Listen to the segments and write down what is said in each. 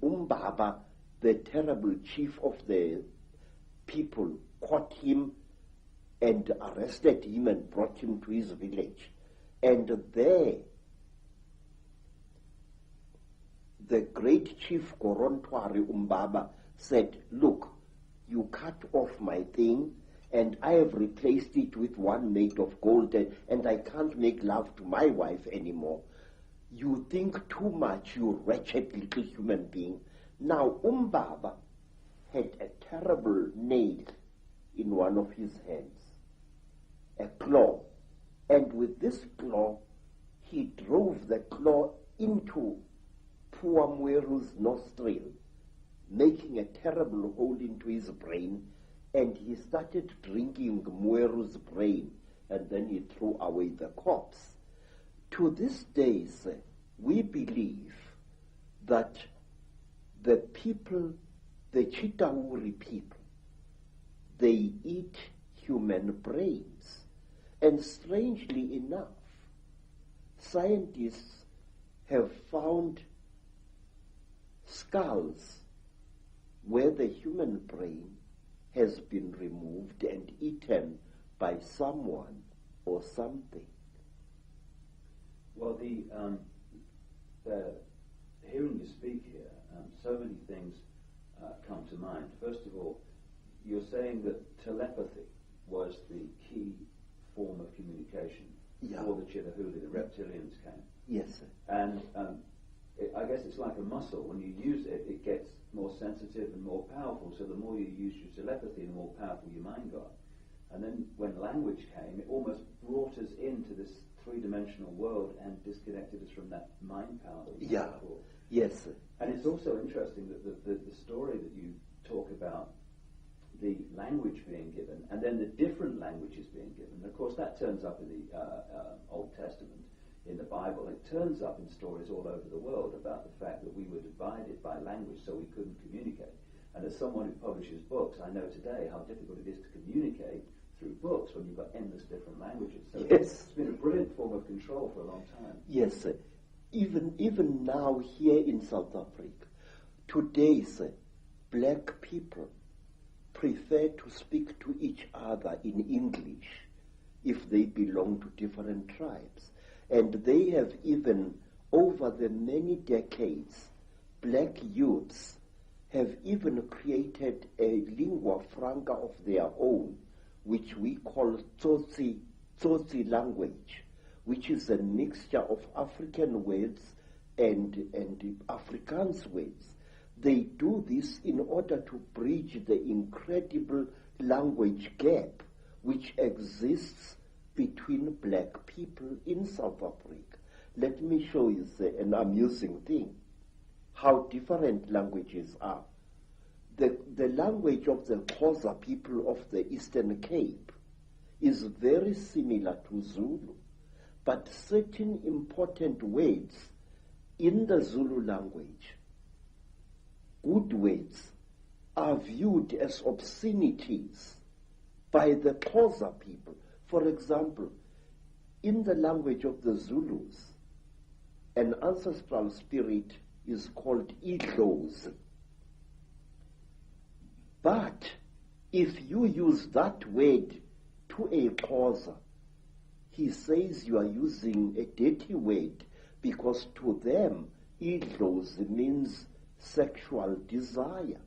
Umbaba, the terrible chief of the people, caught him and arrested him and brought him to his village. And there, the great chief Korontwari Umbaba said, look, you cut off my thing, and I have replaced it with one made of gold, and I can't make love to my wife anymore. You think too much, you wretched little human being. Now Umbaba had a terrible nail in one of his hands, a claw, and with this claw he drove the claw into poor Mweru's nostril, making a terrible hole into his brain, and he started drinking Mweru's brain, and then he threw away the corpse. To this day, we believe that the people, the Chitauri people, they eat human brains. And strangely enough, scientists have found skulls where the human brain has been removed and eaten by someone or something. Well, hearing you speak here, so many things come to mind. First of all, you're saying that telepathy was the key form of communication before the Chitahuli, the reptilians came. Yes, sir. And I guess it's like a muscle. When you use it, it gets more sensitive and more powerful. So the more you use your telepathy, the more powerful your mind got. And then when language came, it almost brought us into this three-dimensional world and disconnected us from that mind power that we had before. Yes, sir. And it's also interesting that the story that you talk about, the language being given, and then the different languages being given. Of course, that turns up in the Old Testament, in the Bible. It turns up in stories all over the world about the fact that we were divided by language, so we couldn't communicate. And as someone who publishes books, I know today how difficult it is to communicate through books when you've got endless different languages. So it's been a brilliant form of control for a long time. Yes, sir. Even now here in South Africa, today, sir, black people prefer to speak to each other in English if they belong to different tribes. And they have even, over the many decades, black youths have even created a lingua franca of their own, which we call Tsotsi language, which is a mixture of African words and Afrikaans words. They do this in order to bridge the incredible language gap which exists between black people in South Africa. Let me show you an amusing thing, how different languages are. The language of the Xhosa people of the Eastern Cape is very similar to Zulu, but certain important words in the Zulu language, good words, are viewed as obscenities by the Xhosa people. For example, in the language of the Zulus, an ancestral spirit is called Idlozi. But if you use that word to a Xhosa, he says you are using a dirty word, because to them, Idlozi means sexual desire.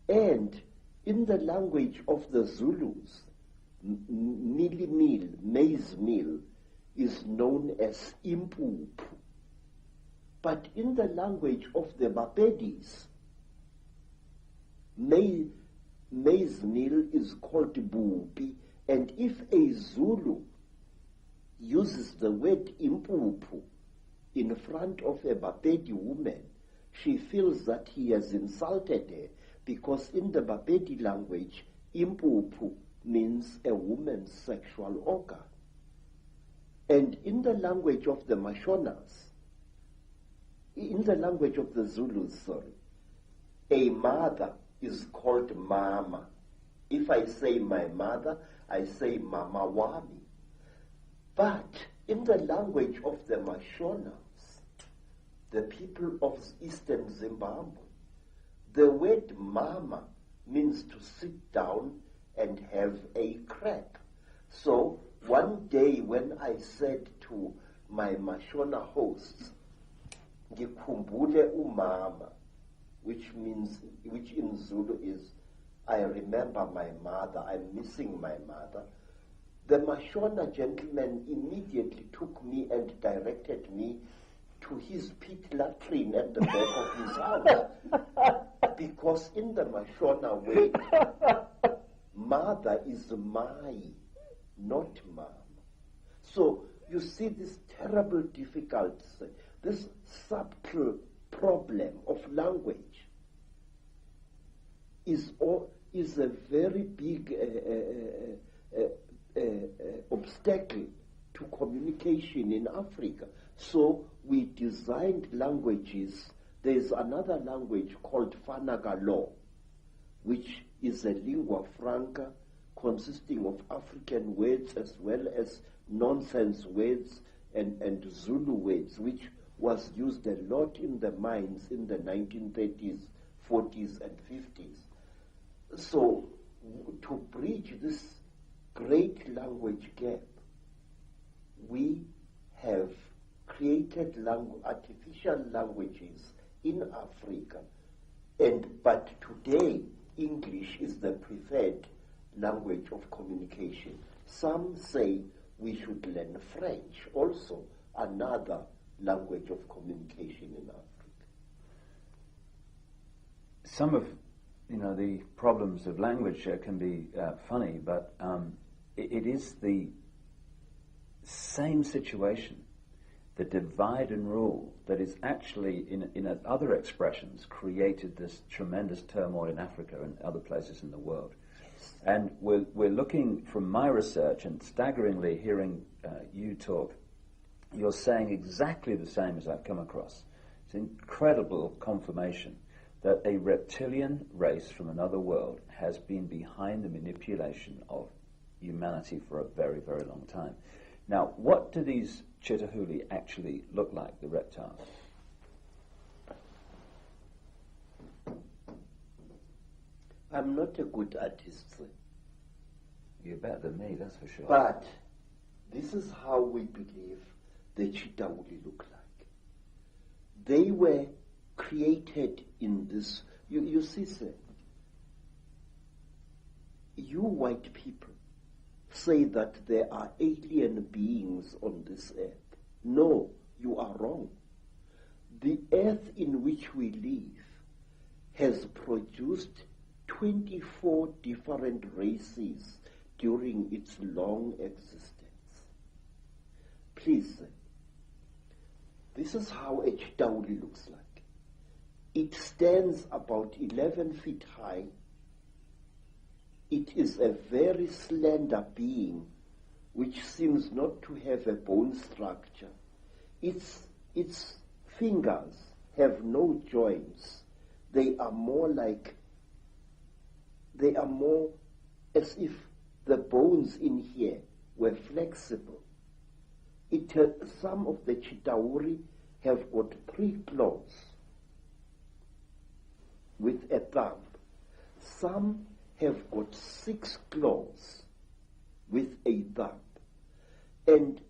And in the language of the Zulus, meal, maize meal, is known as impupu. But in the language of the Bapedis, maize meal is called bupi, and if a Zulu uses the word impupu in front of a Bapedi woman, she feels that he has insulted her, because in the Bapedi language, impupu means a woman's sexual organ. And in the language of the Mashonas, in the language of the Zulus, a mother is called mama. If I say my mother, I say mama wami. But in the language of the Mashonas, the people of eastern Zimbabwe. The word mama means to sit down and have a crack. So one day when I said to my Mashona hosts, ngikhumbule umama, which in Zulu is, I remember my mother, I'm missing my mother. The Mashona gentleman immediately took me and directed me to his pit latrine at the back of his house. Because in the Mashona way, mother is my, not mom. So you see this terrible difficulty, this subtle problem of language is a very big obstacle to communication in Africa. So we designed languages. There's another language called Fanagalo, which is a lingua franca consisting of African words as well as nonsense words and Zulu words, which was used a lot in the mines in the 1930s, 40s, and 50s. So to bridge this great language gap, we have created artificial languages in Africa, but today English is the preferred language of communication. Some say we should learn French, also another language of communication in Africa. Some of the problems of language can be funny, but it is the same situation, the divide and rule, that is actually, in other expressions, created this tremendous turmoil in Africa and other places in the world. Yes. And we're looking from my research, and staggeringly hearing you talk, you're saying exactly the same as I've come across. It's incredible confirmation that a reptilian race from another world has been behind the manipulation of humanity for a very, very long time. Now, what do these Chitahuli actually look like, the reptiles? I'm not a good artist, sir. You're better than me, that's for sure. But this is how we believe the Chitahuli look like. They were created in this. You see, sir, you white people say that there are alien beings on this earth. No, you are wrong. The earth in which we live has produced 24 different races during its long existence. Please, sir, this is how a Chitahuli looks like. It stands about 11 feet high. It is a very slender being which seems not to have a bone structure. Its fingers have no joints. They are more as if the bones in here were flexible. Some of the Chitauri have got 3 claws with a thumb. Some have got 6 claws with a thumb. And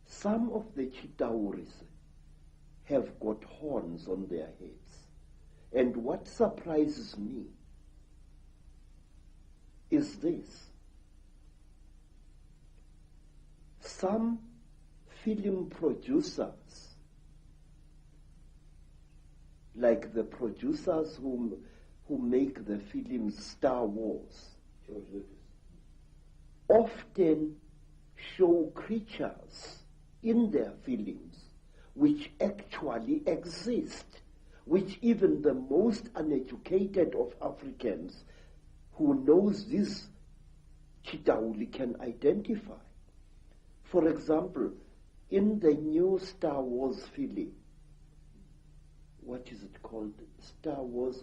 some of the Chitauris have got horns on their heads. And what surprises me is this. Some film producers, like the producers who make the film Star Wars, George Lucas, often show creatures in their films which actually exist, which even the most uneducated of Africans who knows this Chitahuli can identify. For example, in the new Star Wars film, what is it called? Star Wars